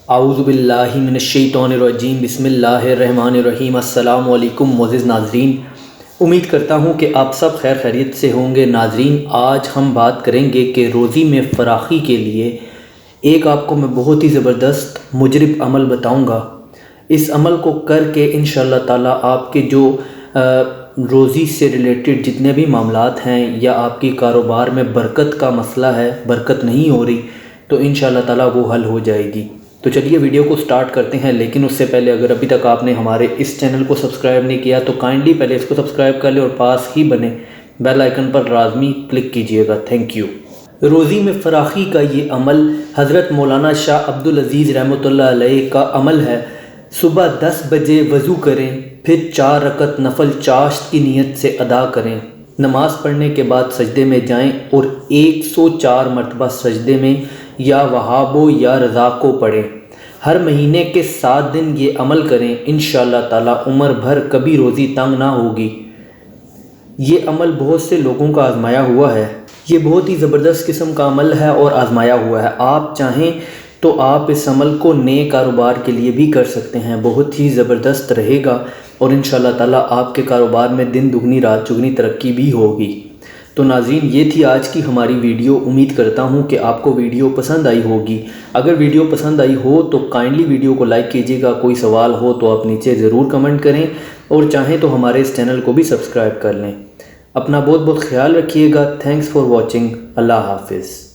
اعوذ باللہ من الشیطان الرجیم، بسم اللہ الرحمن الرحیم۔ السلام علیکم معزز ناظرین، امید کرتا ہوں کہ آپ سب خیر خیریت سے ہوں گے۔ ناظرین، آج ہم بات کریں گے کہ روزی میں فراخی کے لیے ایک آپ کو میں بہت ہی زبردست مجرب عمل بتاؤں گا۔ اس عمل کو کر کے انشاءاللہ تعالیٰ آپ کے جو روزی سے ریلیٹڈ جتنے بھی معاملات ہیں یا آپ کی کاروبار میں برکت کا مسئلہ ہے، برکت نہیں ہو رہی، تو انشاءاللہ تعالیٰ وہ حل ہو جائے گی۔ تو چلیے ویڈیو کو سٹارٹ کرتے ہیں، لیکن اس سے پہلے اگر ابھی تک آپ نے ہمارے اس چینل کو سبسکرائب نہیں کیا تو کائنڈلی پہلے اس کو سبسکرائب کر لیں اور پاس ہی بنے بیل آئیکن پر لازمی کلک کیجئے گا۔ Thank you. روزی میں فراخی کا یہ عمل حضرت مولانا شاہ عبدالعزیز رحمۃ اللہ علیہ کا عمل ہے۔ صبح 10 بجے وضو کریں، پھر 4 رکعت نفل چاشت کی نیت سے ادا کریں۔ نماز پڑھنے کے بعد سجدے میں جائیں اور 104 مرتبہ سجدے میں یا وہابو یا رزاقو پڑھیں۔ ہر مہینے کے 7 دن یہ عمل کریں، انشاءاللہ تعالیٰ عمر بھر کبھی روزی تنگ نہ ہوگی۔ یہ عمل بہت سے لوگوں کا آزمایا ہوا ہے، یہ بہت ہی زبردست قسم کا عمل ہے اور آزمایا ہوا ہے۔ آپ چاہیں تو آپ اس عمل کو نئے کاروبار کے لیے بھی کر سکتے ہیں، بہت ہی زبردست رہے گا اور انشاءاللہ تعالیٰ آپ کے کاروبار میں دن دگنی رات چگنی ترقی بھی ہوگی۔ تو ناظرین، یہ تھی آج کی ہماری ویڈیو۔ امید کرتا ہوں کہ آپ کو ویڈیو پسند آئی ہوگی۔ اگر ویڈیو پسند آئی ہو تو کائنڈلی ویڈیو کو لائک کیجیے گا۔ کوئی سوال ہو تو آپ نیچے ضرور کمنٹ کریں اور چاہیں تو ہمارے اس چینل کو بھی سبسکرائب کر لیں۔ اپنا بہت بہت خیال رکھیے گا۔ Thanks for watching. اللہ حافظ۔